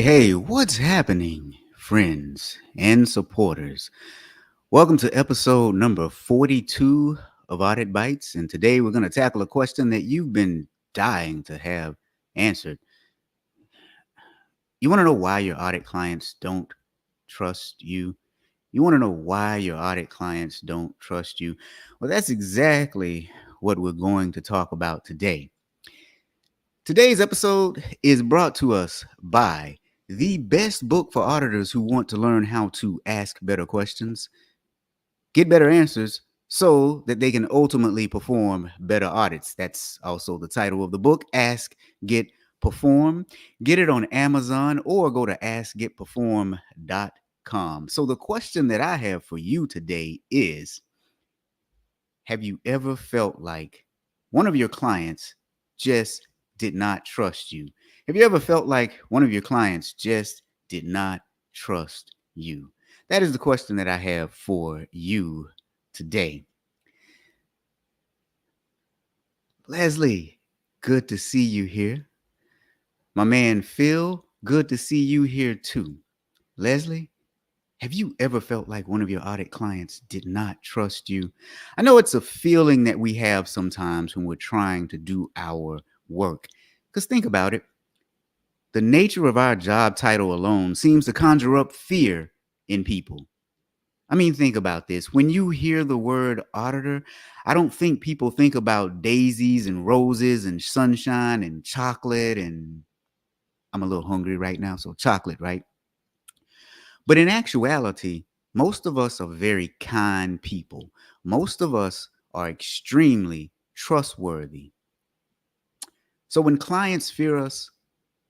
Hey, what's happening, friends and supporters? Welcome to episode number 42 of Audit Bites. And today we're going to tackle a question that you've been dying to have answered. You want to know why your audit clients don't trust you? You want to know why your audit clients don't trust you? Well, that's exactly what we're going to talk about today. Today's episode is brought to us by the best book for auditors who want to learn how to ask better questions, get better answers, so that they can ultimately perform better audits. That's also the title of the book, Ask, Get, Perform. Get it on Amazon or go to askgetperform.com. So the question that I have for you today is, have you ever felt like one of your clients just did not trust you? Have you ever felt like one of your clients just did not trust you? That is the question that I have for you today. Leslie, good to see you here. My man Phil, good to see you here too. Leslie, have you ever felt like one of your audit clients did not trust you? I know it's a feeling that we have sometimes when we're trying to do our work. Because think about it. The nature of our job title alone seems to conjure up fear in people. I mean, think about this. When you hear the word auditor, I don't think people think about daisies and roses and sunshine and chocolate. And I'm a little hungry right now, so chocolate, right? But in actuality, most of us are very kind people. Most of us are extremely trustworthy. So when clients fear us,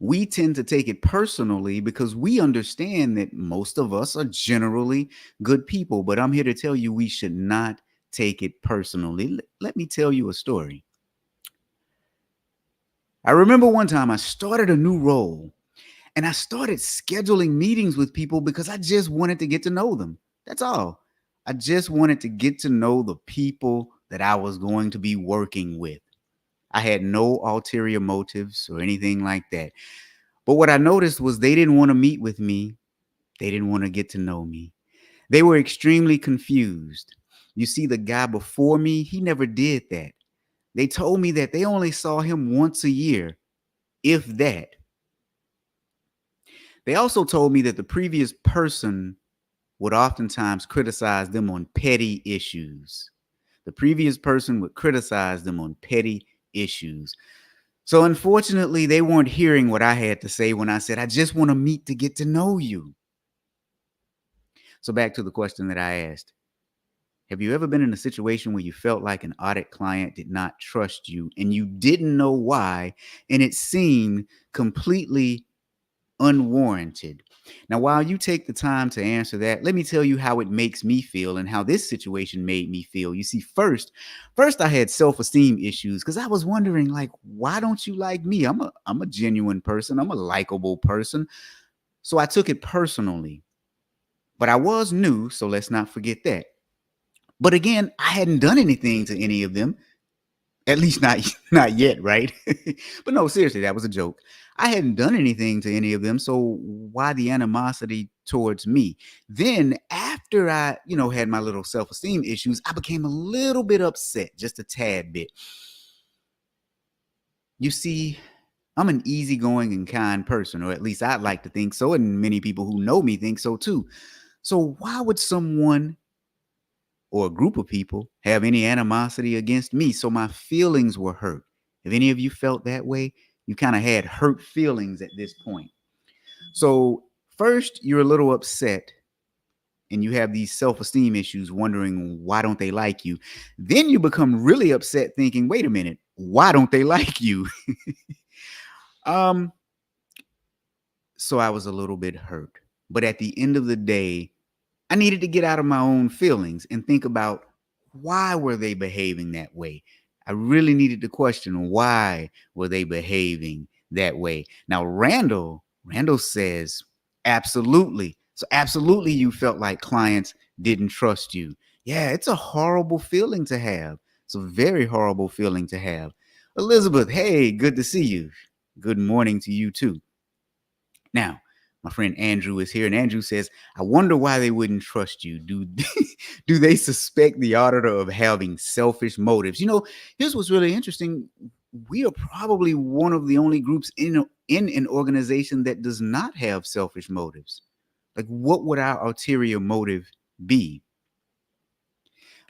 we tend to take it personally because we understand that most of us are generally good people. But I'm here to tell you we should not take it personally. Let me tell you a story. I remember one time I started a new role and I started scheduling meetings with people because I just wanted to get to know them. That's all. I just wanted to get to know the people that I was going to be working with. I had no ulterior motives or anything like that. But what I noticed was they didn't want to meet with me. They didn't want to get to know me. They were extremely confused. You see, the guy before me, he never did that. They told me that they only saw him once a year, if that. They also told me that the previous person would oftentimes criticize them on petty issues. The previous person would criticize them on petty issues. So unfortunately, they weren't hearing what I had to say when I said, I just want to meet to get to know you. So back to the question that I asked. Have you ever been in a situation where you felt like an audit client did not trust you and you didn't know why, and it seemed completely unwarranted? Now, while you take the time to answer that, let me tell you how it makes me feel and how this situation made me feel. You see, first I had self-esteem issues because I was wondering, like, why don't you like me? I'm a genuine person. I'm a likable person. So I took it personally. But I was new, so let's not forget that. But again, I hadn't done anything to any of them. At least not yet, right? But no, seriously, that was a joke. I hadn't done anything to any of them, so why the animosity towards me? Then after I, had my little self-esteem issues, I became a little bit upset, just a tad bit. You see, I'm an easygoing and kind person, or at least I'd like to think so, and many people who know me think so too. So why would someone or a group of people have any animosity against me? So my feelings were hurt. If any of you felt that way, you kind of had hurt feelings at this point. So first, you're a little upset and you have these self-esteem issues, wondering why don't they like you? Then you become really upset thinking, wait a minute, why don't they like you? um, so I was a little bit hurt. But at the end of the day, I needed to get out of my own feelings and think about, why were they behaving that way? I really needed to question, why were they behaving that way? Now, Randall says, absolutely. So absolutely you felt like clients didn't trust you. Yeah, it's a horrible feeling to have. It's a very horrible feeling to have. Elizabeth, hey, good to see you. Good morning to you too. Now, My friend Andrew is here, and Andrew says, I wonder why they wouldn't trust you. Do they suspect the auditor of having selfish motives? Here's what's really interesting. We are probably one of the only groups in an organization that does not have selfish motives. Like, what would our ulterior motive be?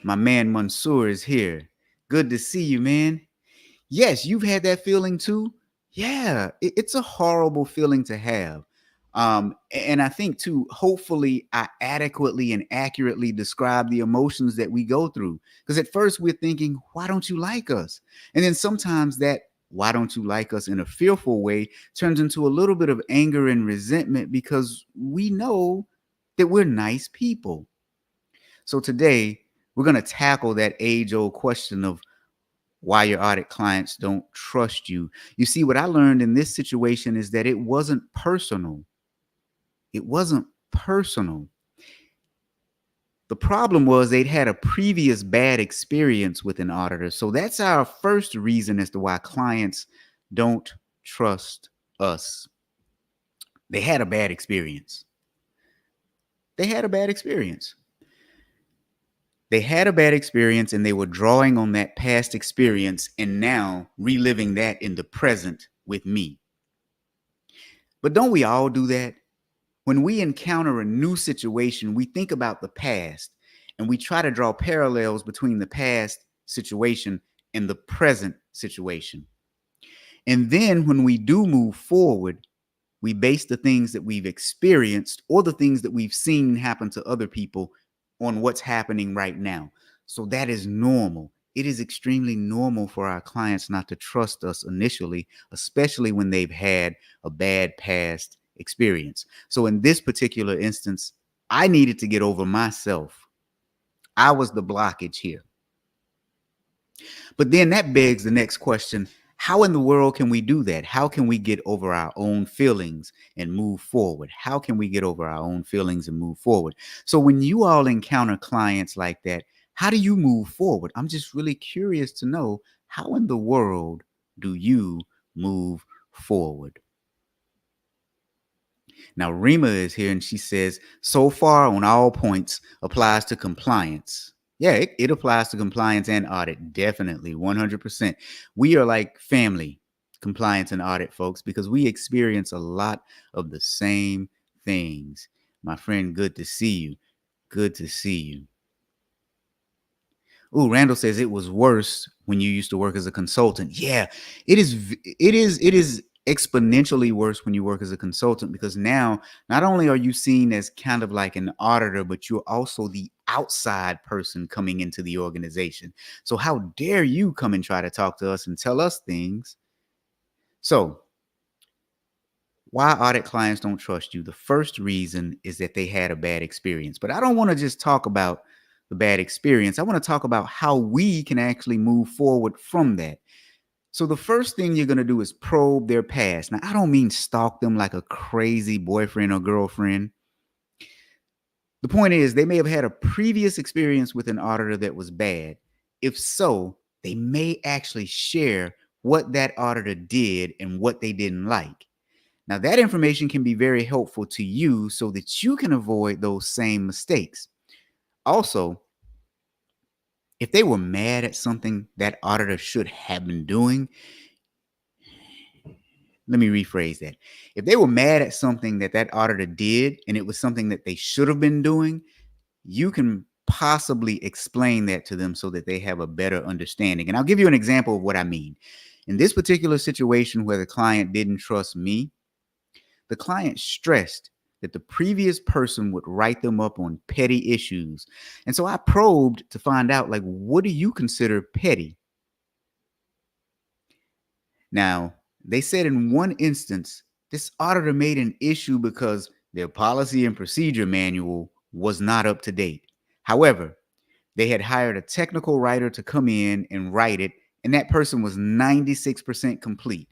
My man Mansoor is here. Good to see you, man. Yes, you've had that feeling too. Yeah, it's a horrible feeling to have. And I think too, hopefully I adequately and accurately describe the emotions that we go through. Because at first we're thinking, why don't you like us? And then sometimes that why don't you like us in a fearful way turns into a little bit of anger and resentment because we know that we're nice people. So today we're going to tackle that age-old question of why your audit clients don't trust you. You see, what I learned in this situation is that it wasn't personal. It wasn't personal. The problem was they'd had a previous bad experience with an auditor. So that's our first reason as to why clients don't trust us. They had a bad experience. They had a bad experience. They had a bad experience and they were drawing on that past experience and now reliving that in the present with me. But don't we all do that? When we encounter a new situation, we think about the past and we try to draw parallels between the past situation and the present situation. And then when we do move forward, we base the things that we've experienced or the things that we've seen happen to other people on what's happening right now. So that is normal. It is extremely normal for our clients not to trust us initially, especially when they've had a bad past experience. So in this particular instance, I needed to get over myself. I was the blockage here. But then that begs the next question. How in the world can we do that? How can we get over our own feelings and move forward? How can we get over our own feelings and move forward? So when you all encounter clients like that, how do you move forward? I'm just really curious to know, how in the world do you move forward? Now, Rima is here and she says, so far on all points applies to compliance. Yeah, it applies to compliance and audit. Definitely, 100%. We are like family, compliance and audit, folks, because we experience a lot of the same things. My friend, good to see you. Good to see you. Ooh, Randall says it was worse when you used to work as a consultant. Yeah, it is exponentially worse when you work as a consultant, because now not only are you seen as kind of like an auditor, but you're also the outside person coming into the organization. So how dare you come and try to talk to us and tell us things? So why audit clients don't trust you? The first reason is that they had a bad experience. But I don't want to just talk about the bad experience. I want to talk about how we can actually move forward from that. So the first thing you're going to do is probe their past. Now, I don't mean stalk them like a crazy boyfriend or girlfriend. The point is, they may have had a previous experience with an auditor that was bad. If so, they may actually share what that auditor did and what they didn't like. Now, that information can be very helpful to you so that you can avoid those same mistakes. Also, if they were mad at something that auditor should have been doing, let me rephrase that. If they were mad at something that auditor did and it was something that they should have been doing, you can possibly explain that to them so that they have a better understanding. And I'll give you an example of what I mean. In this particular situation where the client didn't trust me, the client stressed that the previous person would write them up on petty issues. And so I probed to find out, like, what do you consider petty? Now, they said in one instance, this auditor made an issue because their policy and procedure manual was not up to date. However, they had hired a technical writer to come in and write it, and that person was 96% complete.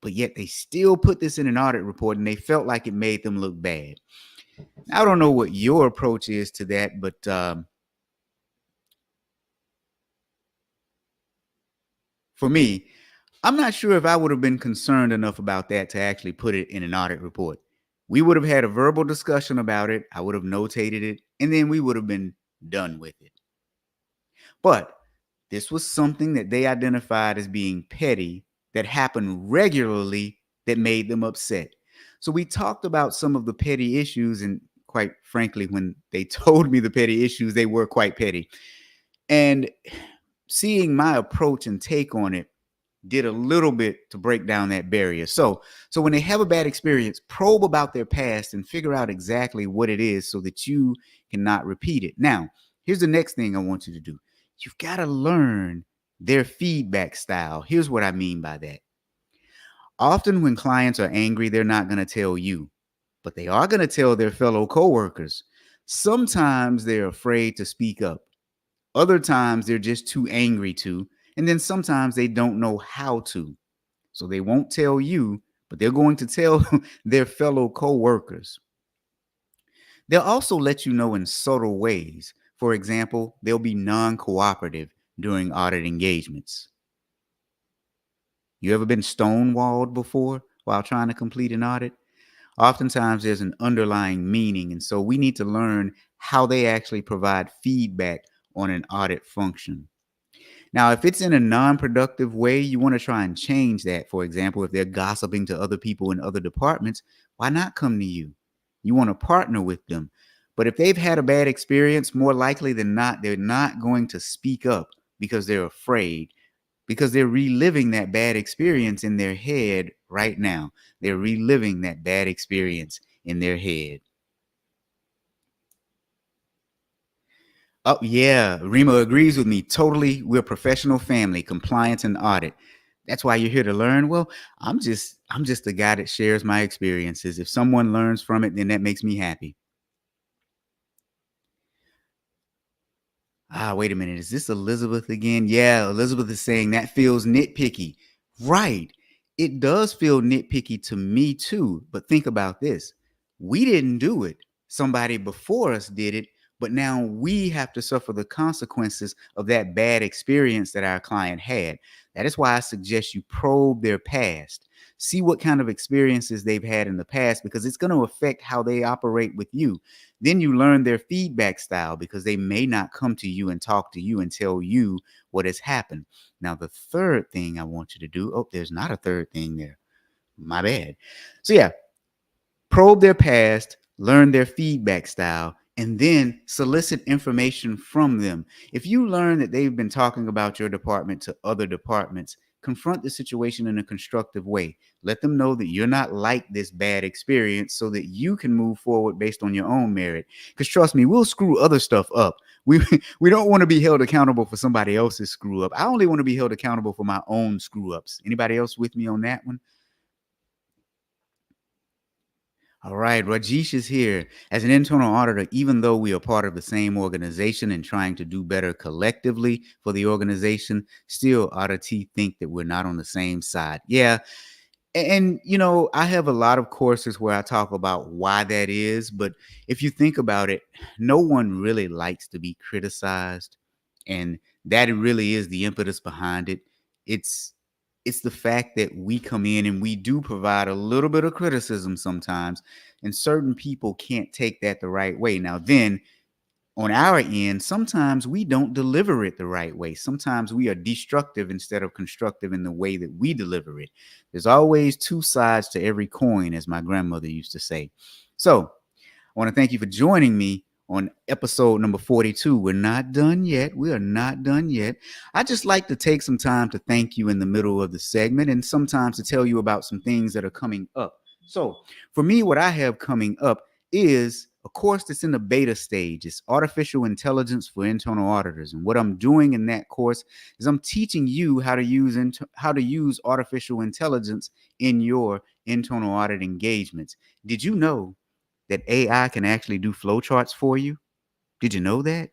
But yet they still put this in an audit report and they felt like it made them look bad. I don't know what your approach is to that, but for me, I'm not sure if I would have been concerned enough about that to actually put it in an audit report. We would have had a verbal discussion about it. I would have notated it, and then we would have been done with it. But this was something that they identified as being petty that happened regularly that made them upset. So we talked about some of the petty issues, and quite frankly, when they told me the petty issues, they were quite petty. And seeing my approach and take on it did a little bit to break down that barrier. So when they have a bad experience, probe about their past and figure out exactly what it is so that you cannot repeat it. Now, here's the next thing I want you to do. You've got to learn their feedback style. Here's what I mean by that. Often when clients are angry, they're not going to tell you, but they are going to tell their fellow coworkers. Sometimes they're afraid to speak up. Other times they're just too angry to, and then sometimes they don't know how to. So they won't tell you, but they're going to tell their fellow coworkers. They'll also let you know in subtle ways. For example, they'll be non-cooperative during audit engagements. You ever been stonewalled before while trying to complete an audit? Oftentimes there's an underlying meaning, and so we need to learn how they actually provide feedback on an audit function. Now, if it's in a non-productive way, you want to try and change that. For example, if they're gossiping to other people in other departments, why not come to you? You want to partner with them. But if they've had a bad experience, more likely than not, they're not going to speak up because they're afraid, because they're reliving that bad experience in their head right now. They're reliving that bad experience in their head. Oh yeah, Rima agrees with me totally. We're a professional family, compliance and audit. That's why you're here to learn. Well, I'm just the guy that shares my experiences. If someone learns from it, then that makes me happy. Wait a minute. Is this Elizabeth again? Yeah, Elizabeth is saying that feels nitpicky. Right. It does feel nitpicky to me too. But think about this. We didn't do it. Somebody before us did it. But now we have to suffer the consequences of that bad experience that our client had. That is why I suggest you probe their past. See what kind of experiences they've had in the past, because it's going to affect how they operate with you. Then you learn their feedback style, because they may not come to you and talk to you and tell you what has happened. Now, the third thing I want you to do, oh, there's not a third thing there. My bad. So yeah, probe their past, learn their feedback style, and then solicit information from them. If you learn that they've been talking about your department to other departments, confront the situation in a constructive way. Let them know that you're not like this bad experience so that you can move forward based on your own merit. Because trust me, we'll screw other stuff up. We, we don't want to be held accountable for somebody else's screw up. I only want to be held accountable for my own screw ups. Anybody else with me on that one? All right, Rajesh is here. As an internal auditor, even though we are part of the same organization and trying to do better collectively for the organization, still auditees think that we're not on the same side. Yeah, and I have a lot of courses where I talk about why that is, but if you think about it, no one really likes to be criticized, and that really is the impetus behind it. It's the fact that we come in and we do provide a little bit of criticism sometimes, and certain people can't take that the right way. Now then, on our end, sometimes we don't deliver it the right way. Sometimes we are destructive instead of constructive in the way that we deliver it. There's always two sides to every coin, as my grandmother used to say. So I want to thank you for joining me on episode number 42. We're not done yet. We are not done yet. I just like to take some time to thank you in the middle of the segment, and sometimes to tell you about some things that are coming up. So for me, what I have coming up is a course that's in the beta stage. It's artificial intelligence for internal auditors. And what I'm doing in that course is I'm teaching you how to use artificial intelligence in your internal audit engagements. Did you know that AI can actually do flowcharts for you? Did you know that?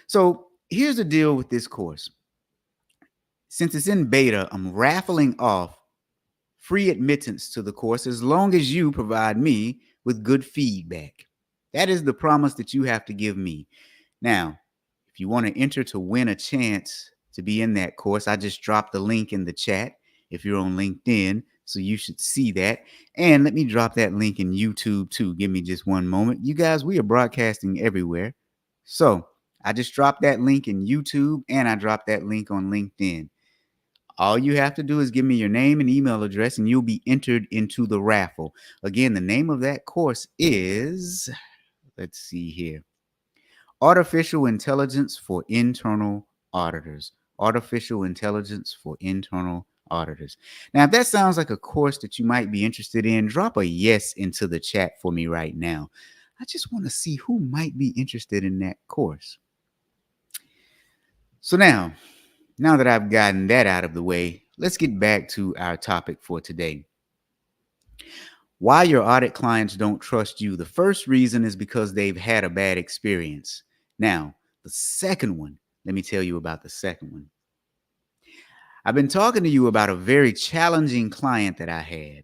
So here's the deal with this course. Since it's in beta, I'm raffling off free admittance to the course as long as you provide me with good feedback. That is the promise that you have to give me. Now, if you want to enter to win a chance to be in that course, I just dropped the link in the chat. If you're on LinkedIn, So you should see that. And let me drop that link in YouTube too. Give me just one moment. You guys, we are broadcasting everywhere. So I just dropped that link in YouTube and I dropped that link on LinkedIn. All you have to do is give me your name and email address and you'll be entered into the raffle. Again, the name of that course is, let's see here, Artificial Intelligence for Internal Auditors. Artificial Intelligence for Internal Auditors. Now, if that sounds like a course that you might be interested in, drop a yes into the chat for me right now. I just want to see who might be interested in that course. So now that I've gotten that out of the way, let's get back to our topic for today. Why your audit clients don't trust you. The first reason is because they've had a bad experience. Now, the second one, let me tell you about the second one. I've been talking to you about a very challenging client that I had.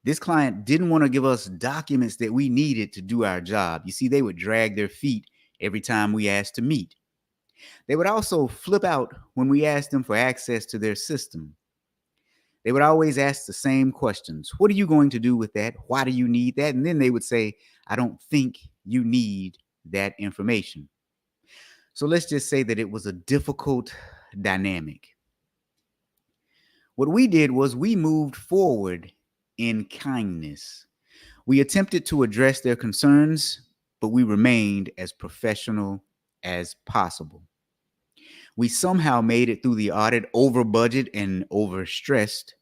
This client didn't want to give us documents that we needed to do our job. You see, they would drag their feet every time we asked to meet. They would also flip out when we asked them for access to their system. They would always ask the same questions. What are you going to do with that? Why do you need that? And then they would say, I don't think you need that information. So let's just say that it was a difficult dynamic. What we did was we moved forward in kindness. We attempted to address their concerns, but we remained as professional as possible. We somehow made it through the audit over budget and over stressed.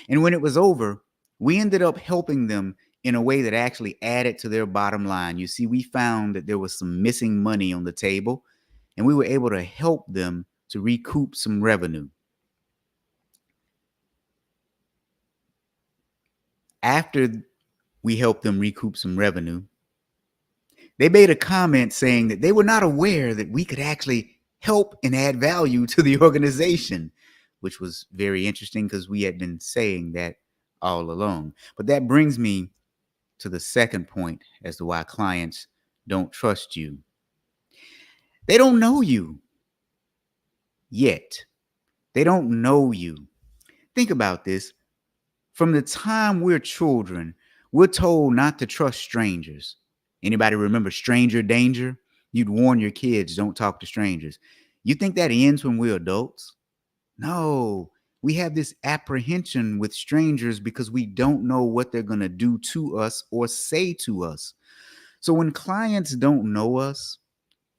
And when it was over, we ended up helping them in a way that actually added to their bottom line. You see, we found that there was some missing money on the table, and we were able to help them to recoup some revenue. After we helped them recoup some revenue, they made a comment saying that they were not aware that we could actually help and add value to the organization, which was very interesting because we had been saying that all along. But that brings me to the second point as to why clients don't trust you. They don't know you yet. They don't know you. Think about this. From the time we're children, we're told not to trust strangers. Anybody remember stranger danger? You'd warn your kids, don't talk to strangers. You think that ends when we're adults? No, we have this apprehension with strangers because we don't know what they're going to do to us or say to us. So when clients don't know us,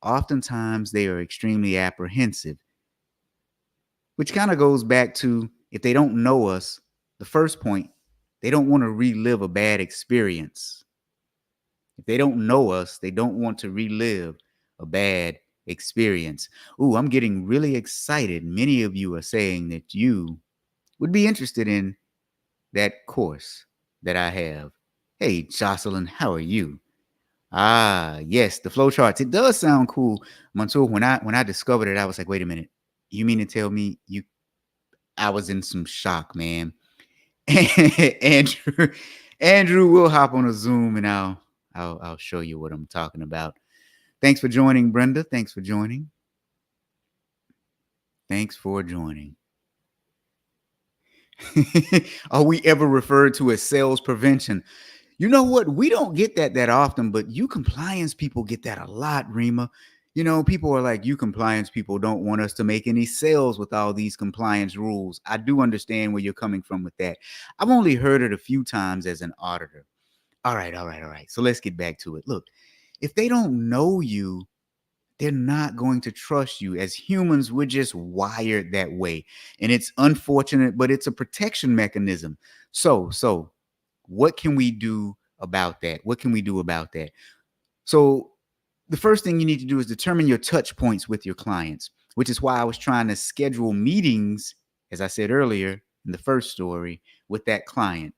oftentimes they are extremely apprehensive, which kind of goes back to if they don't know us, the first point, they don't want to relive a bad experience. If they don't know us, they don't want to relive a bad experience. Ooh, I'm getting really excited. Many of you are saying that you would be interested in that course that I have. Hey, Jocelyn, how are you? Ah, yes, the flowcharts. It does sound cool. Mansour, when I discovered it, I was like, wait a minute. You mean to tell me I was in some shock, man. Andrew, Andrew will hop on a Zoom and I'll show you what I'm talking about. Thanks for joining, Brenda. Thanks for joining. Thanks for joining. Are we ever referred to as sales prevention? You know what? We don't get that often, but you compliance people get that a lot, Rima. You know, people are like, you compliance people don't want us to make any sales with all these compliance rules. I do understand where you're coming from with that. I've only heard it a few times as an auditor. All right. So let's get back to it. Look, if they don't know you, they're not going to trust you. As humans, we're just wired that way. And it's unfortunate, but it's a protection mechanism. So what can we do about that? What can we do about that? So the first thing you need to do is determine your touch points with your clients, which is why I was trying to schedule meetings, as I said earlier in the first story, with that client.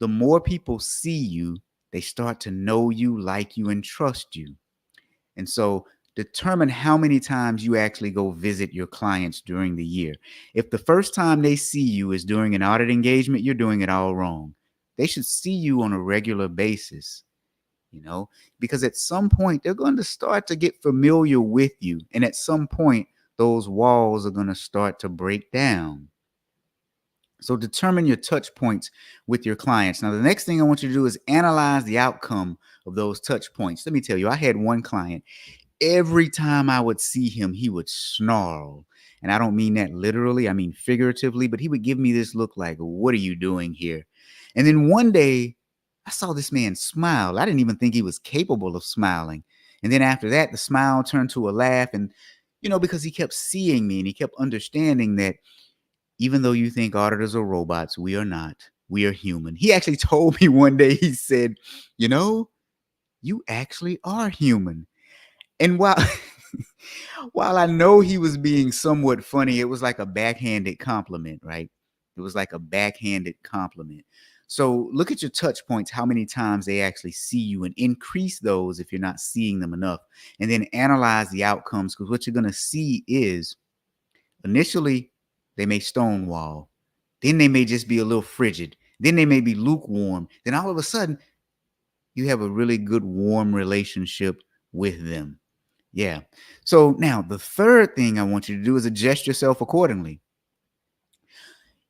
The more people see you, they start to know you, like you, and trust you. And so determine how many times you actually go visit your clients during the year. If the first time they see you is during an audit engagement, you're doing it all wrong. They should see you on a regular basis, because at some point they're going to start to get familiar with you. And at some point, those walls are going to start to break down. So determine your touch points with your clients. Now, the next thing I want you to do is analyze the outcome of those touch points. Let me tell you, I had one client. Every time I would see him, he would snarl. And I don't mean that literally, I mean figuratively, but he would give me this look like, what are you doing here? And then one day I saw this man smile. I didn't even think he was capable of smiling. And then after that, the smile turned to a laugh. And, because he kept seeing me and he kept understanding that even though you think auditors are robots, we are not. We are human. He actually told me one day, he said, you actually are human. And while I know he was being somewhat funny, it was like a backhanded compliment, right? It was like a backhanded compliment. So look at your touch points, how many times they actually see you, and increase those if you're not seeing them enough. And then analyze the outcomes, because what you're going to see is initially they may stonewall. Then they may just be a little frigid. Then they may be lukewarm. Then all of a sudden, you have a really good, warm relationship with them. Yeah. So now the third thing I want you to do is adjust yourself accordingly.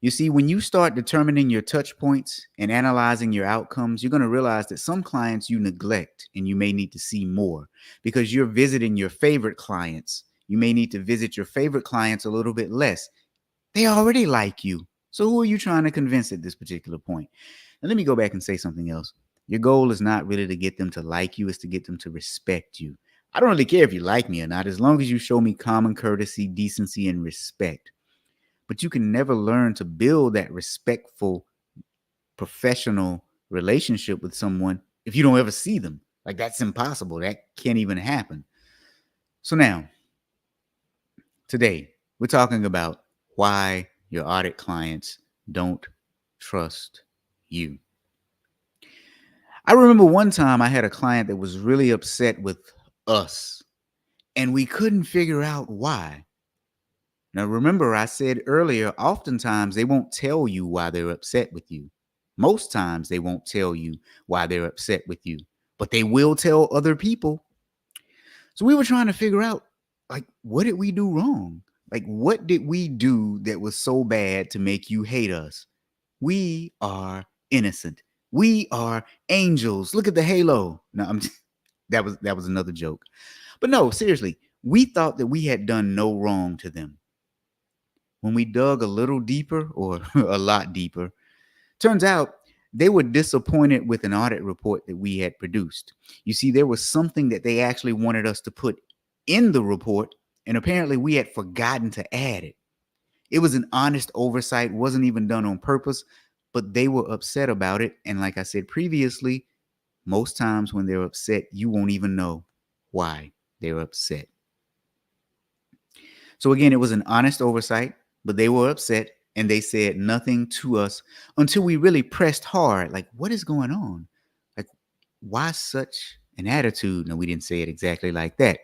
You see, when you start determining your touch points and analyzing your outcomes, you're going to realize that some clients you neglect and you may need to see more because you're visiting your favorite clients. You may need to visit your favorite clients a little bit less. They already like you. So who are you trying to convince at this particular point? And let me go back and say something else. Your goal is not really to get them to like you, it's to get them to respect you. I don't really care if you like me or not, as long as you show me common courtesy, decency, and respect. But you can never learn to build that respectful, professional relationship with someone if you don't ever see them. Like, that's impossible. That can't even happen. So now, today, we're talking about why your audit clients don't trust you. I remember one time I had a client that was really upset with us, and we couldn't figure out why. Now, remember, I said earlier, oftentimes they won't tell you why they're upset with you. Most times they won't tell you why they're upset with you, but they will tell other people. So we were trying to figure out, like, what did we do wrong? Like, what did we do that was so bad to make you hate us? We are innocent. We are angels. Look at the halo. No, that was another joke. But no, seriously, we thought that we had done no wrong to them. When we dug a little deeper, or a lot deeper, turns out they were disappointed with an audit report that we had produced. You see, there was something that they actually wanted us to put in the report, and apparently we had forgotten to add it. It was an honest oversight, wasn't even done on purpose, but they were upset about it. And like I said previously, most times when they're upset, you won't even know why they're upset. So again, it was an honest oversight, but they were upset and they said nothing to us until we really pressed hard. Like, what is going on? Like, why such an attitude? No, we didn't say it exactly like that.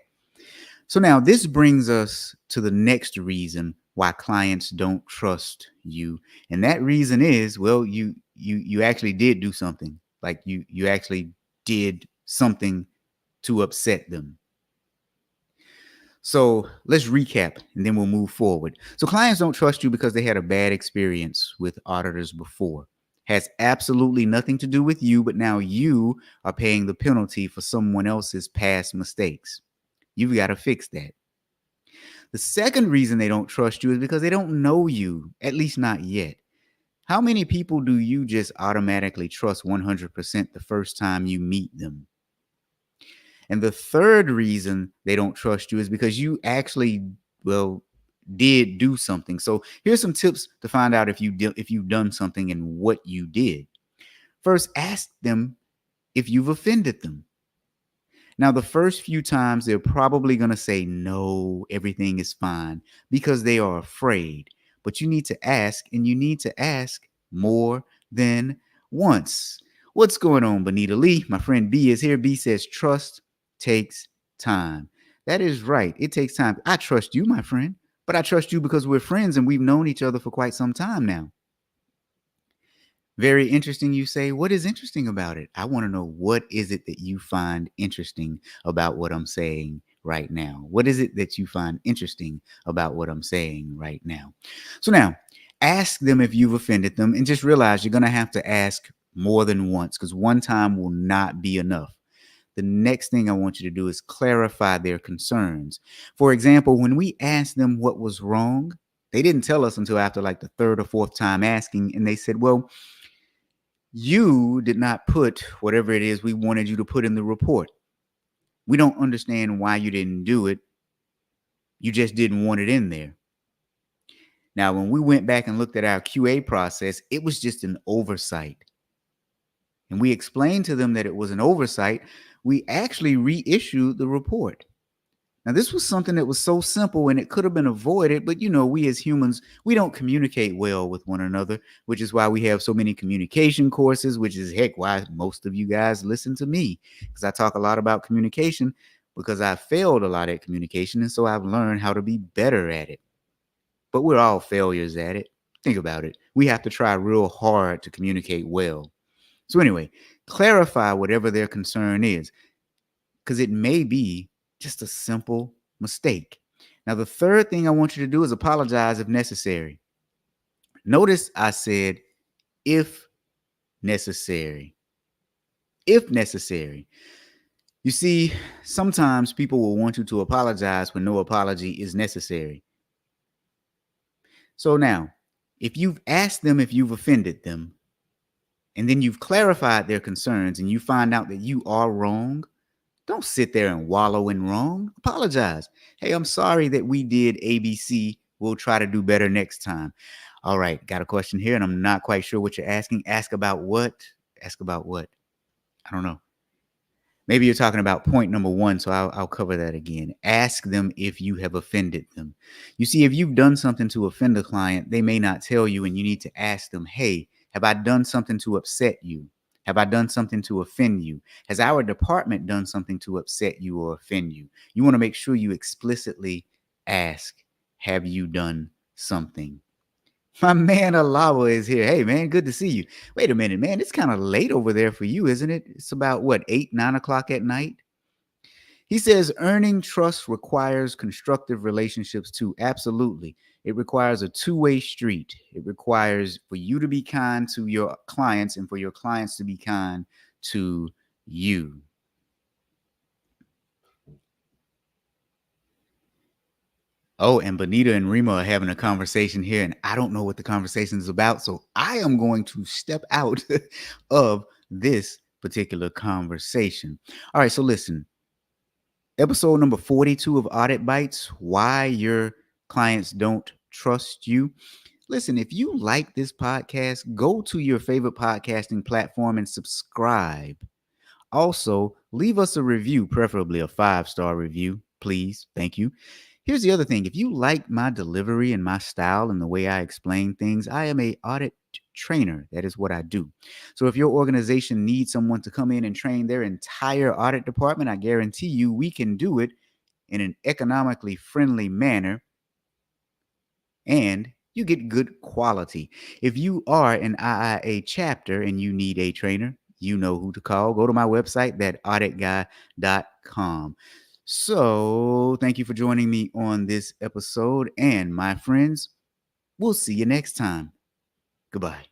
So now this brings us to the next reason why clients don't trust you. And that reason is, well, you actually did do something. Like you actually did something to upset them. So let's recap and then we'll move forward. So clients don't trust you because they had a bad experience with auditors before. Has absolutely nothing to do with you, but now you are paying the penalty for someone else's past mistakes. You've got to fix that. The second reason they don't trust you is because they don't know you, at least not yet. How many people do you just automatically trust 100% the first time you meet them? And the third reason they don't trust you is because you actually, well, did do something. So here's some tips to find out if you've done something and what you did. First, ask them if you've offended them. Now, the first few times they're probably going to say, no, everything is fine, because they are afraid. But you need to ask, and you need to ask more than once. What's going on, Bonita Lee? My friend B is here. B says, trust takes time. That is right. It takes time. I trust you, my friend, but I trust you because we're friends and we've known each other for quite some time now. Very interesting, you say. What is interesting about it? I want to know, what is it that you find interesting about what I'm saying right now? What is it that you find interesting about what I'm saying right now? So now, Ask them if you've offended them, and just realize you're going to have to ask more than once, because one time will not be enough. The next thing I want you to do is clarify their concerns. For example, when we asked them what was wrong, they didn't tell us until after like the third or fourth time asking, and they said, well, you did not put whatever it is we wanted you to put in the report. We don't understand why you didn't do it. You just didn't want it in there. Now, when we went back and looked at our QA process, it was just an oversight. And we explained to them that it was an oversight. We actually reissued the report. Now, this was something that was so simple and it could have been avoided, but we as humans, we don't communicate well with one another, which is why we have so many communication courses, which is heck why most of you guys listen to me, because I talk a lot about communication because I failed a lot at communication, and so I've learned how to be better at it. But we're all failures at it. Think about it. We have to try real hard to communicate well. So anyway, clarify whatever their concern is, because it may be just a simple mistake. Now, the third thing I want you to do is apologize if necessary. Notice I said, if necessary. If necessary. You see, sometimes people will want you to apologize when no apology is necessary. So now, if you've asked them if you've offended them, and then you've clarified their concerns and you find out that you are wrong, don't sit there and wallow in wrong. Apologize. Hey, I'm sorry that we did ABC. We'll try to do better next time. All right, got a question here, and I'm not quite sure what you're asking. Ask about what? Ask about what? I don't know. Maybe you're talking about point number 1, so I'll cover that again. Ask them if you have offended them. You see, if you've done something to offend a client, they may not tell you, and you need to ask them, hey, have I done something to upset you? Have I done something to offend you? Has our department done something to upset you or offend you? You want to make sure you explicitly ask, have you done something? My man Alawa is here. Hey, man, good to see you. Wait a minute, man. It's kind of late over there for you, isn't it? It's about, 8, 9 o'clock at night? He says earning trust requires constructive relationships too. Absolutely. It requires a two-way street. It requires for you to be kind to your clients and for your clients to be kind to you. Oh, and Bonita and Rima are having a conversation here, and I don't know what the conversation is about, so I am going to step out of this particular conversation. All right, so listen. Episode number 42 of Audit Bites, Why Your Clients Don't Trust You. Listen, if you like this podcast, go to your favorite podcasting platform and subscribe. Also, leave us a review, preferably a 5-star review, please. Thank you. Here's the other thing. If you like my delivery and my style and the way I explain things, I am an audit trainer. That is what I do. So if your organization needs someone to come in and train their entire audit department, I guarantee you we can do it in an economically friendly manner, and you get good quality. If you are an IIA chapter and you need a trainer, you know who to call. Go to my website, thatauditguy.com. So thank you for joining me on this episode. And my friends, we'll see you next time. Goodbye.